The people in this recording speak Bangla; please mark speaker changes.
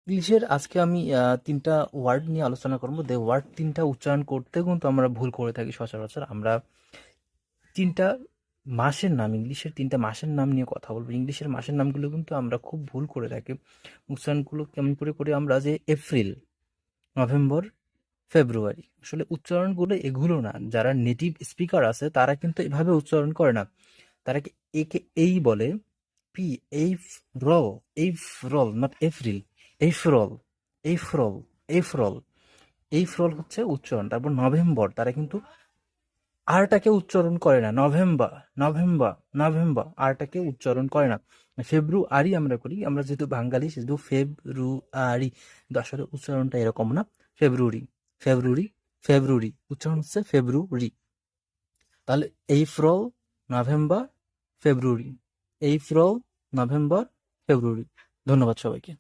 Speaker 1: ইংলিশের আজকে আমি ৩টা ওয়ার্ড নিয়ে আলোচনা করব। ওয়ার্ড ৩টা উচ্চারণ করতে কিন্তু আমরা ভুল করে থাকি সচরাচর। আমরা ৩টা মাসের নাম, ইংলিশের ৩টা মাসের নাম নিয়ে কথা বলব। ইংলিশের মাসের নামগুলো কিন্তু আমরা খুব ভুল করে থাকি। উচ্চারণগুলো কেমন করে করি আমরা, যে এপ্রিল, নভেম্বর, ফেব্রুয়ারি। আসলে উচ্চারণগুলো এগুলো না। যারা নেটিভ স্পিকার আছে তারা কিন্তু এভাবে উচ্চারণ করে না। তারা একে এই বলে, পি, এইফ, রল, এইফ, রল, নট এপ্রিল। এইফরল, এইফরল, এইফরল, এইফরল হচ্ছে উচ্চারণ। তারপর নভেম্বর, তারা কিন্তু আরটাকে উচ্চারণ করে না। নভেম্বর, নভেম্বর, নভেম্বর, আরটাকে উচ্চারণ করে না। ফেব্রুয়ারি আমরা করি, আমরা যেহেতু বাঙালি সেহেতু ফেব্রুয়ারি, কিন্তু আসলে উচ্চারণটা এরকম না। ফেব্রুয়ারি, ফেব্রুয়ারি, ফেব্রুয়ারি, উচ্চারণ হচ্ছে ফেব্রুয়ারি। তাহলে এপ্রিল, নভেম্বর, ফেব্রুয়ারি, এপ্রিল, নভেম্বর, ফেব্রুয়ারি। ধন্যবাদ সবাইকে।